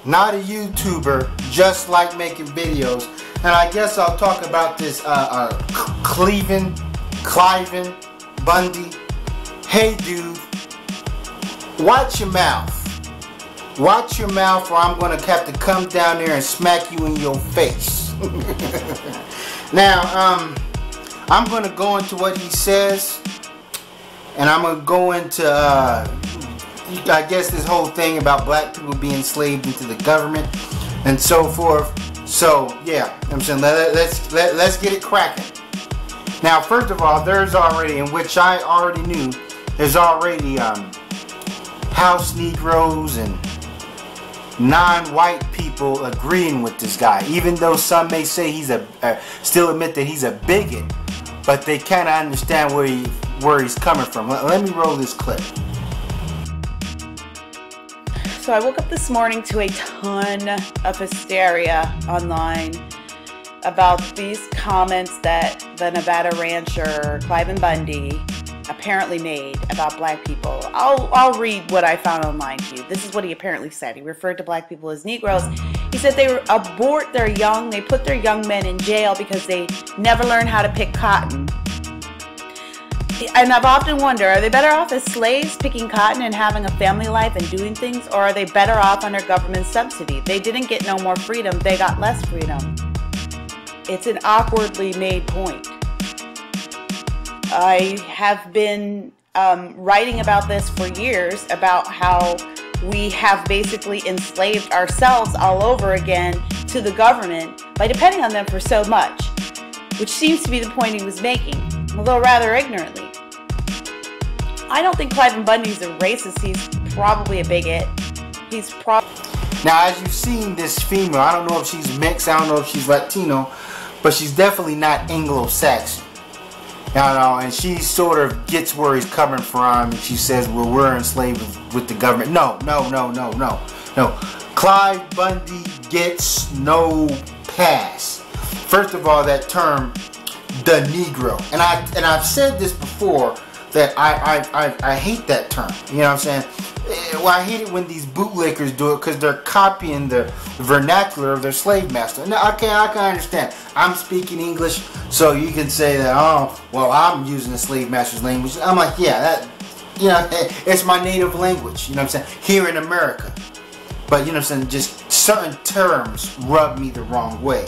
not a YouTuber, just like making videos. And I guess I'll talk about this Cliven Bundy. Hey dude, watch your mouth. Watch your mouth, or I'm going to have to come down there and smack you in your face. Now, I'm going to go into what he says, and I'm going to go into, I guess, this whole thing about black people being enslaved into the government and so forth. So, yeah, I'm saying let's get it cracking. Now, first of all, there's already, in which I already knew, there's already house Negroes and non-white people agreeing with this guy, even though some may say he's still admit that he's a bigot, but they kind of understand where he's coming from. Let me roll this clip. So I woke up this morning to a ton of hysteria online about these comments that the Nevada rancher Cliven Bundy apparently made about black people. I'll read what I found online to you. This is what he apparently said. He referred to black people as Negroes. He said they abort their young, they put their young men in jail because they never learn how to pick cotton. And I've often wondered, are they better off as slaves picking cotton and having a family life and doing things, or are they better off under government subsidy? They didn't get no more freedom, they got less freedom. It's an awkwardly made point. I have been writing about this for years, about how we have basically enslaved ourselves all over again to the government by depending on them for so much, which seems to be the point he was making, although rather ignorantly. I don't think Cliven Bundy's a racist. He's probably a bigot. He's probably... Now, as you've seen this female, I don't know if she's mixed, I don't know if she's Latino, but she's definitely not Anglo-Saxon. And she sort of gets where he's coming from, and she says, well, we're enslaved with the government. No. Cliven Bundy gets no pass. First of all, that term, the Negro. And I've said this before, that I hate that term. You know what I'm saying? Well, I hate it when these bootlickers do it because they're copying the vernacular of their slave master. Now, okay, I can understand. I'm speaking English, so you can say that, oh, well, I'm using the slave master's language. I'm like, yeah, that, you know, it's my native language, you know what I'm saying, here in America. But, you know what I'm saying, just certain terms rub me the wrong way.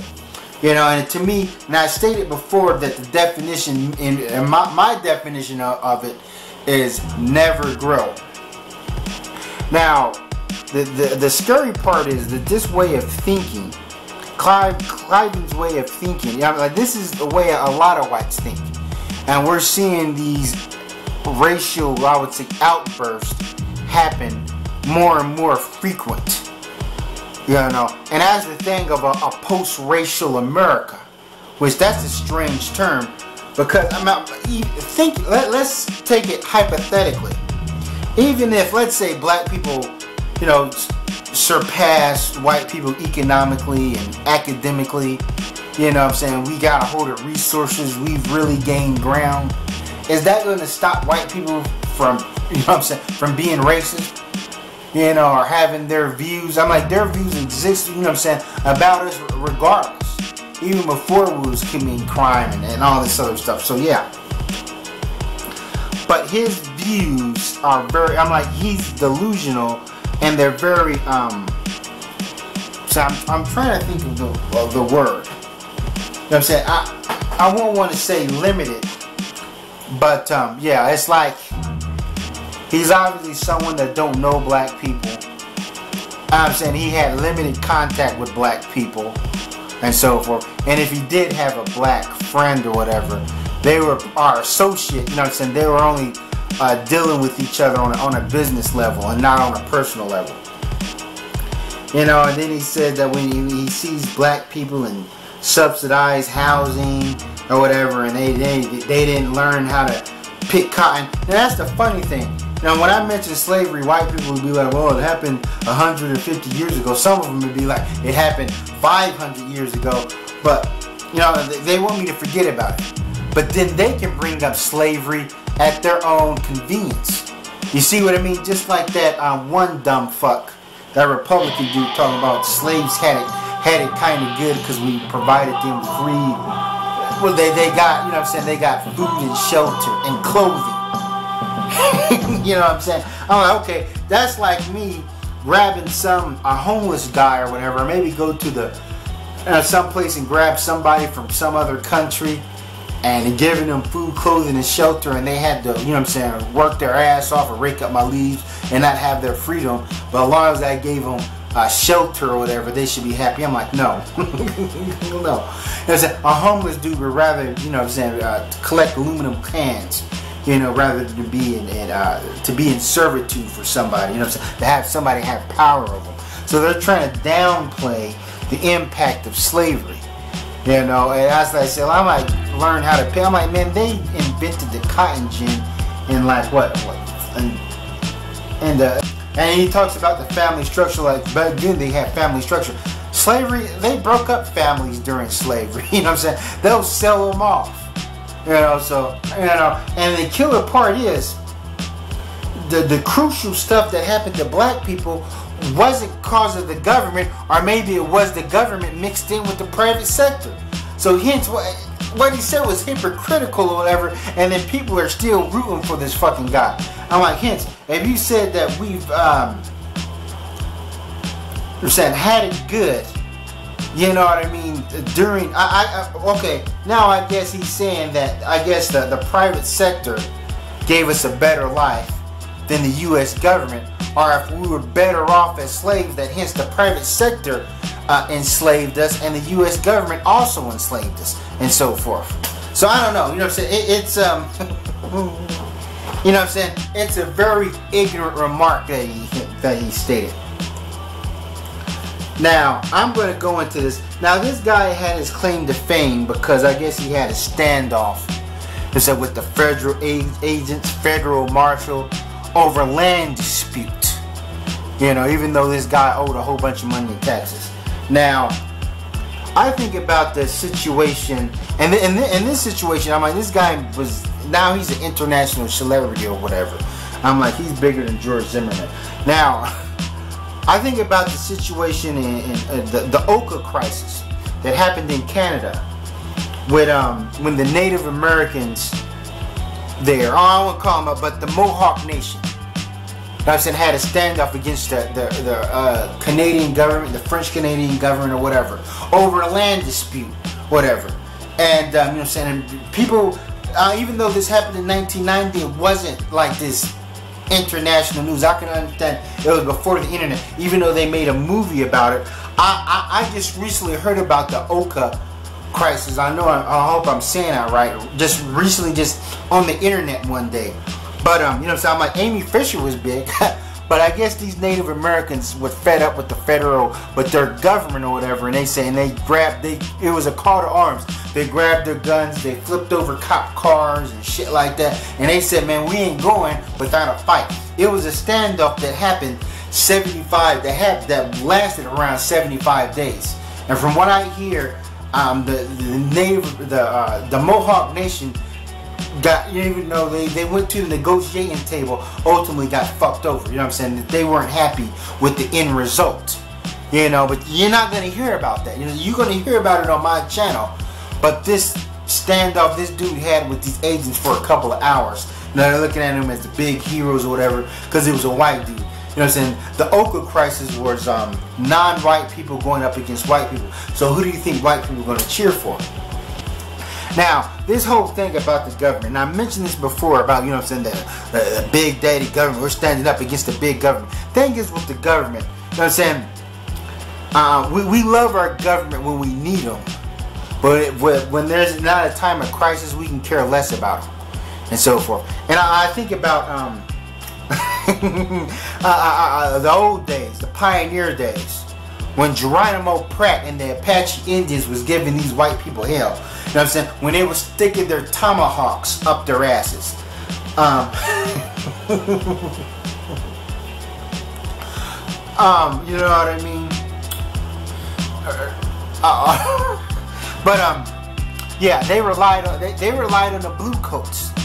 You know, and to me, and I stated before that the definition, and my definition of it is never grow. Now, the scary part is that this way of thinking, Cliven's way of thinking, you know, like this is the way a lot of whites think. And we're seeing these racial, I would say, outbursts happen more and more frequent. You know, and that's the thing of a post-racial America, which that's a strange term, because let's take it hypothetically. Even if, let's say, black people, you know, surpass white people economically and academically, you know what I'm saying, we got a hold of resources, we've really gained ground, is that going to stop white people from, you know what I'm saying, from being racist? You know, or having their views. I'm like, their views exist, you know what I'm saying, about us regardless. Even before we was committing crime and all this other stuff. So yeah. But his views are very, I'm like, he's delusional, and they're very, so I'm trying to think of the word. You know what I'm saying? I won't want to say limited, but yeah, it's like, he's obviously someone that don't know black people. I'm saying he had limited contact with black people and so forth. And if he did have a black friend or whatever, they were our associate, you know what I'm saying? They were only dealing with each other on a business level and not on a personal level. You know, and then he said that when he sees black people in subsidized housing or whatever, and they didn't learn how to pick cotton. Now that's the funny thing. Now when I mention slavery, white people would be like, well, it happened 150 years ago. Some of them would be like, it happened 500 years ago. But, you know, they want me to forget about it. But then they can bring up slavery at their own convenience. You see what I mean? Just like that one dumb fuck that Republican dude talking about slaves had it kind of good because we provided them free. Well, they got, you know what I'm saying, they got food and shelter and clothing. You know what I'm saying? I'm like, okay, that's like me grabbing a homeless guy or whatever, or maybe go to the some place and grab somebody from some other country and giving them food, clothing, and shelter, and they had to, you know what I'm saying, work their ass off or rake up my leaves and not have their freedom. But as long as I gave them shelter or whatever, they should be happy. I'm like, no. No. A homeless dude would rather, you know what I'm saying, collect aluminum cans, you know, rather than be in servitude for somebody, you know what I'm saying, to have somebody have power over them. So they're trying to downplay the impact of slavery. You know, and as I said, I might learn how to pay. I'm like, man, they invented the cotton gin in like what? And he talks about the family structure, like back then they had family structure. Slavery, they broke up families during slavery. You know what I'm saying? They'll sell them off. You know, so, you know, and the killer part is the crucial stuff that happened to black people wasn't cause of the government, or maybe it was the government mixed in with the private sector. So hence what he said was hypocritical or whatever, and then people are still rooting for this fucking guy. I'm like, hence, if you said that we've had it good, you know what I mean, during, okay, now I guess he's saying that, I guess the private sector gave us a better life than the U.S. government, or if we were better off as slaves, that hence the private sector enslaved us, and the U.S. government also enslaved us, and so forth. So I don't know, you know what I'm saying, it's, you know what I'm saying, it's a very ignorant remark that he stated. Now, I'm going to go into this. Now, this guy had his claim to fame because I guess he had a standoff with the federal agents, federal marshal, over land dispute. You know, even though this guy owed a whole bunch of money in taxes. Now, I think about the situation, and in this situation, I'm like, this guy was, now he's an international celebrity or whatever. I'm like, he's bigger than George Zimmerman. Now, I think about the situation in the Oka crisis that happened in Canada with when the Native Americans there, I won't call them up, but the Mohawk Nation, I said, had a standoff against the Canadian government, the French Canadian government or whatever, over a land dispute, whatever. And you know what I'm saying, people, even though this happened in 1990, it wasn't like this international news. I can understand it was before the internet, even though they made a movie about it. I just recently heard about the Oka crisis. I hope I'm saying that right. Just recently, just on the internet one day. But you know what I'm saying, I'm like, Amy Fisher was big. But I guess these Native Americans were fed up with with their government or whatever, and it was a call to arms. They grabbed their guns, they flipped over cop cars and shit like that, and they said, man, we ain't going without a fight. It was a standoff that happened that lasted around 75 days. And from what I hear, the Mohawk Nation got, even though they went to the negotiating table, ultimately got fucked over. You know what I'm saying? That they weren't happy with the end result. You know, but you're not going to hear about that. You know, you're going to hear about it on my channel. But this standoff this dude had with these agents for a couple of hours. Now they're looking at him as the big heroes or whatever because it was a white dude. You know what I'm saying? The Oka crisis was non-white people going up against white people. So who do you think white people are going to cheer for? Now, this whole thing about the government, and I mentioned this before about, you know what I'm saying, the big daddy government, we're standing up against the big government. Thing is with the government, you know what I'm saying, we love our government when we need them, but when there's not a time of crisis, we can care less about them, and so forth. And I think about the old days, the pioneer days, when Geronimo Pratt and the Apache Indians was giving these white people hell. You know what I'm saying? When they were sticking their tomahawks up their asses. You know what I mean? Yeah, they relied on the blue coats. You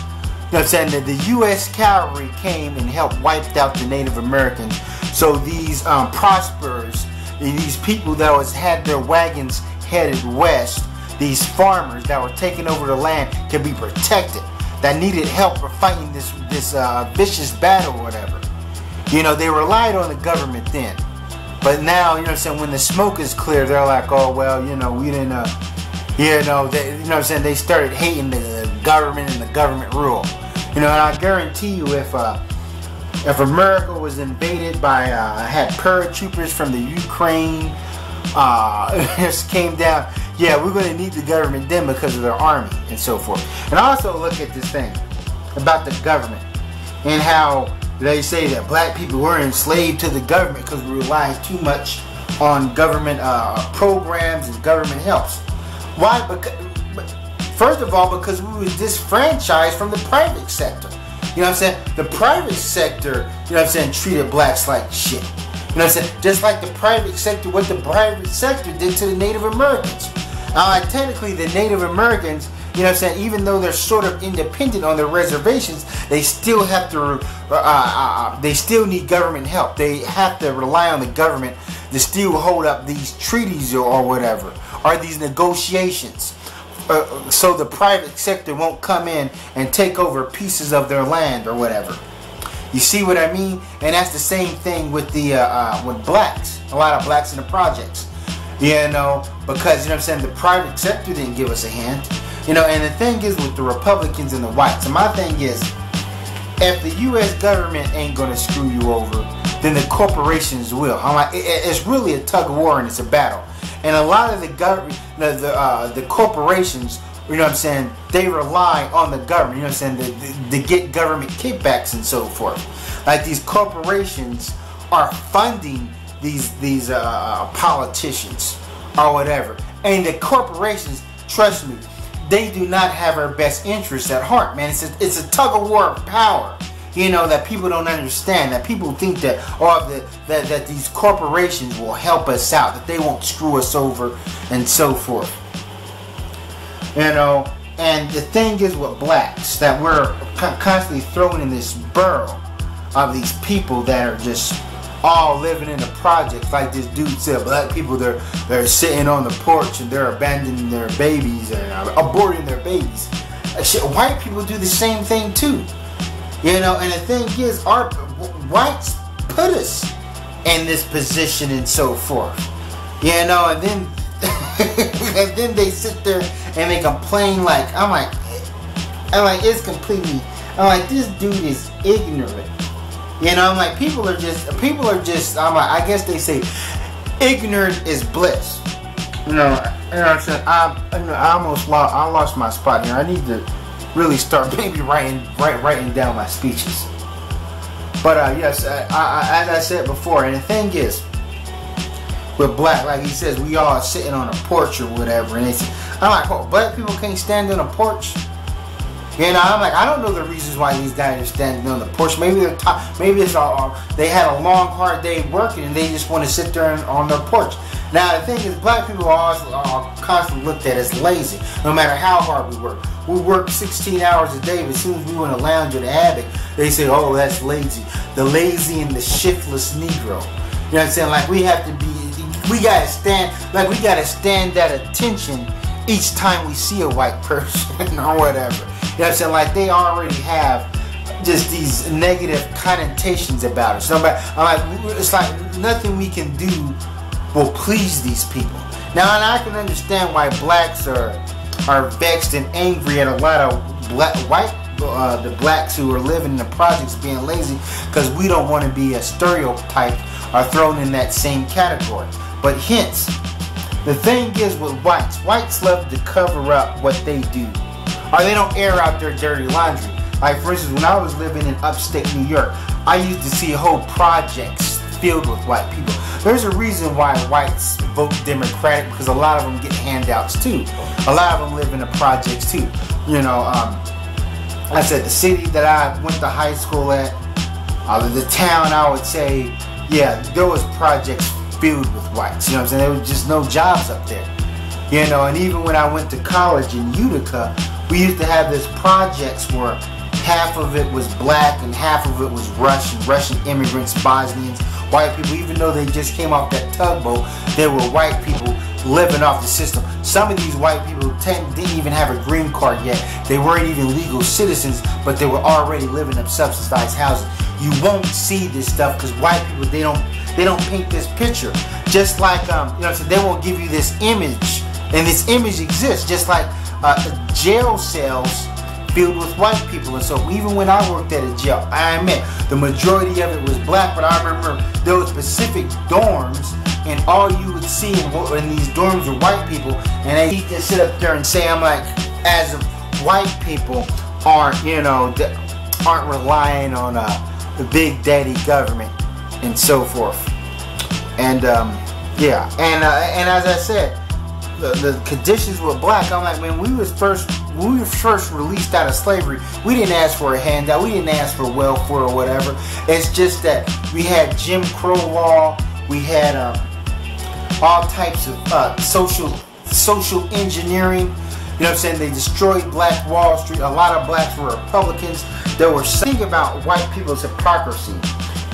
know what I'm saying? That the U.S. cavalry came and helped wiped out the Native Americans So these prosperers, these people that had their wagons headed west, these farmers that were taking over the land could be protected, that needed help for fighting this vicious battle or whatever. You know, they relied on the government then. But now, you know what I'm saying, when the smoke is clear, they're like, oh, well, you know, we didn't, you know what I'm saying, they started hating the government and the government rule. You know, and I guarantee you, if America was invaded by, had paratroopers from the Ukraine, just came down, yeah, we're going to need the government then because of their army and so forth. And also look at this thing about the government and how they say that black people were enslaved to the government because we rely too much on government programs and government helps. Why? Because, first of all, because we were disfranchised from the private sector. You know what I'm saying? The private sector, you know what I'm saying, treated blacks like shit. You know what I'm saying? Just like the private sector, what the private sector did to the Native Americans. Technically, the Native Americans, you know what I'm saying, even though they're sort of independent on their reservations, they still have to, they still need government help. They have to rely on the government to still hold up these treaties or whatever, or these negotiations. So the private sector won't come in and take over pieces of their land or whatever. You see what I mean? And that's the same thing with the with blacks. A lot of blacks in the projects. You know, because, you know what I'm saying, the private sector didn't give us a hand. You know, and the thing is with the Republicans and the whites, and my thing is, if the U.S. government ain't going to screw you over, then the corporations will. I'm like, it's really a tug of war and it's a battle. And a lot of the government, the corporations, you know what I'm saying, they rely on the government, you know what I'm saying, to get government kickbacks and so forth. Like these corporations are funding these politicians or whatever. And the corporations, trust me, they do not have our best interests at heart, man. It's a tug of war of power, you know, that people don't understand. That people think that that these corporations will help us out, that they won't screw us over and so forth. You know, and the thing is with blacks, that we're constantly thrown in this burrow of these people that are just all living in the projects. Like this dude said, black people, they're sitting on the porch and they're abandoning their babies and aborting their babies. Shit, white people do the same thing too. You know, and the thing is, our whites put us in this position and so forth. You know, and then and then they sit there and they complain like, I'm like, it's completely, I'm like, this dude is ignorant. You know, I'm like, people are just, I'm like, I guess they say, ignorant is bliss. You know what I'm saying? I lost my spot here. I need to really start maybe writing down my speeches. But yes, as I said before, and the thing is, with black, like he says, we all sitting on a porch or whatever, and I'm like, oh, black people can't stand on a porch. You know, I'm like, I don't know the reasons why these guys are standing on the porch. Maybe they're maybe it's they had a long, hard day working, and they just want to sit there on their porch. Now the thing is, black people are constantly looked at as lazy, no matter how hard we work. We work 16 hours a day, but as soon as we want to lounge in the attic, they say, oh, that's lazy. The lazy and the shiftless Negro. You know what I'm saying? Like, we have to be, we gotta stand at attention each time we see a white person or whatever. You know what I'm saying? Like, they already have just these negative connotations about it. So I'm like, it's like nothing we can do will please these people. Now, and I can understand why blacks are vexed and angry at a lot of the blacks who are living in the projects being lazy, because we don't want to be a stereotype or thrown in that same category. But hence, the thing is with whites love to cover up what they do, or they don't air out their dirty laundry. Like, for instance, when I was living in upstate New York, I used to see whole projects filled with white people. There's a reason why whites vote Democratic, because a lot of them get handouts too. A lot of them live in the projects too. You know, like I said, the city that I went to high school at, the town, I would say, yeah, there was projects filled with whites. You know what I'm saying? There was just no jobs up there. You know, and even when I went to college in Utica, we used to have this projects where half of it was black and half of it was Russian immigrants, Bosnians, white people, even though they just came off that tugboat, they were white people living off the system. Some of these white people didn't even have a green card yet. They weren't even legal citizens, but they were already living in subsidized housing. You won't see this stuff because white people, they don't paint this picture. Just like you know what I'm saying, they won't give you this image, and this image exists. Just like jail cells filled with white people. And so even when I worked at a jail, I admit the majority of it was black, but I remember there were specific dorms, and all you would see in these dorms were white people, and they can sit up there and say, I'm like, as if white people aren't, you know, aren't relying on the big daddy government and so forth. And yeah, and as I said, the conditions were black. I'm like, man, when we were first released out of slavery, we didn't ask for a handout, we didn't ask for welfare or whatever. It's just that we had Jim Crow law, we had all types of social engineering. You know what I'm saying? They destroyed Black Wall Street. A lot of blacks were Republicans. There was something about white people's hypocrisy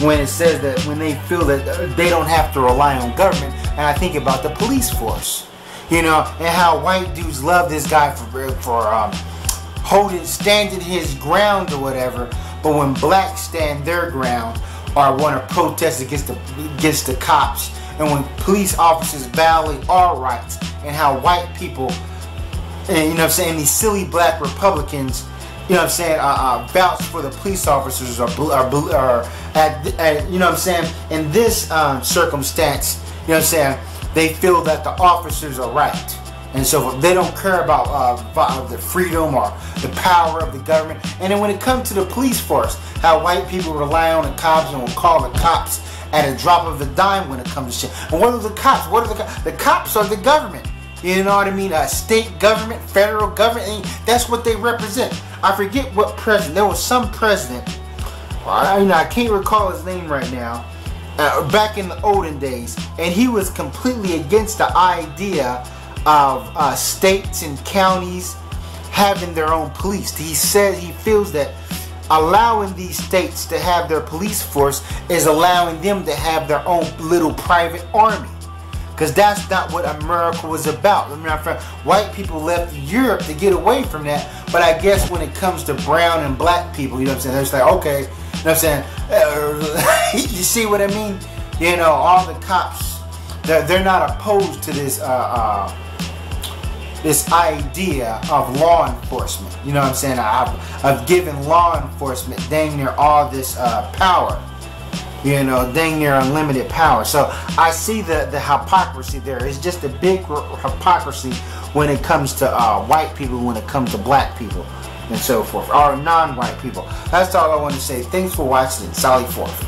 when it says that when they feel that they don't have to rely on government. And I think about the police force, you know, and how white dudes love this guy for standing his ground or whatever. But when blacks stand their ground or want to protest against the cops, and when police officers violate our rights, and how white people, and you know what I'm saying, these silly black Republicans, you know what I'm saying, vouch for the police officers or you know what I'm saying, in this circumstance, you know what I'm saying, they feel that the officers are right. And so they don't care about the freedom or the power of the government. And then when it comes to the police force, how white people rely on the cops and will call the cops at a drop of a dime when it comes to shit. And what are the cops? What are the cops? The cops are the government. You know what I mean? State government, federal government, and that's what they represent. I forget what president. There was some president, I can't recall his name right now, back in the olden days, and he was completely against the idea of states and counties having their own police. He said he feels that allowing these states to have their police force is allowing them to have their own little private army. Because that's not what America was about. I mean, white people left Europe to get away from that. But I guess when it comes to brown and black people, you know what I'm saying, they're just like, okay, you know what I'm saying? You see what I mean? You know, all the cops, they're not opposed to this this idea of law enforcement. You know what I'm saying? I've given law enforcement dang near all this power. You know, dang near unlimited power. So I see the hypocrisy there. It's just a big hypocrisy when it comes to white people, when it comes to black people, and so forth, or non-white people. That's all I want to say. Thanks for watching. Sally forth.